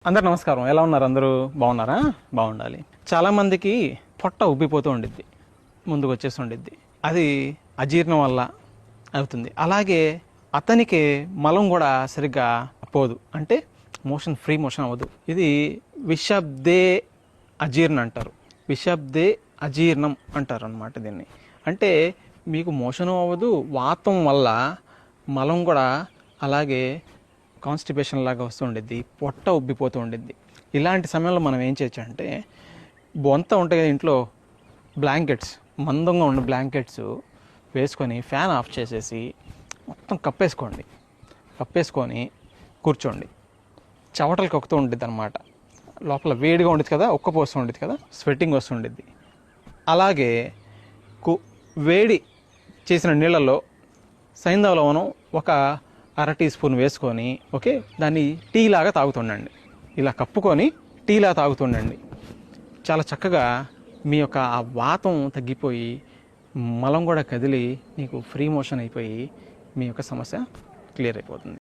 అందరు నమస్కారం. ఎలా ఉన్నారు? అందరూ బాగున్నారా? బాగుండాలి. చాలామందికి పొట్ట ఉబ్బిపోతూ ఉండిద్ది, ముందుకు వచ్చేసి ఉండిద్ది. అది అజీర్ణం వల్ల అవుతుంది. అలాగే అతనికి మలం కూడా సరిగ్గా పోదు, అంటే ఫ్రీ మోషన్ అవ్వదు. ఇది విషబ్దే అజీర్ణం అంటారు. విషబ్దే అజీర్ణం అంటారు అన్నమాట దీన్ని. అంటే మీకు మోషన్ అవ్వదు, వాతం వల్ల మలం కూడా అలాగే కాన్స్టిపేషన్ లాగా వస్తూ ఉండిద్ది, పొట్ట ఉబ్బిపోతూ ఉండిద్ది. ఇలాంటి సమయంలో మనం ఏం చేయొచ్చు అంటే, బొంత ఉంటాయి కదా ఇంట్లో, బ్లాంకెట్స్, మందంగా ఉన్న బ్లాంకెట్స్ వేసుకొని ఫ్యాన్ ఆఫ్ చేసేసి మొత్తం కప్పేసుకొని కూర్చోండి. చెమటలు కక్కుతూ ఉండిద్ది అనమాట. లోపల వేడిగా ఉండిద్ది కదా, ఉక్కపోస్తూ ఉండిద్ది కదా, స్వెట్టింగ్ వస్తుండిద్ది. అలాగే వేడి చేసిన నీళ్ళలో సైంధవ లవణం ఒక అర టీ స్పూన్ వేసుకొని, ఓకే, దాన్ని టీ లాగా తాగుతుండండి. ఇలా కప్పుకొని టీలా తాగుతుండండి. చాలా చక్కగా మీ యొక్క ఆ వాతం తగ్గిపోయి మలం కూడా కదిలి మీకు ఫ్రీ మోషన్ అయిపోయి మీ యొక్క సమస్య క్లియర్ అయిపోతుంది.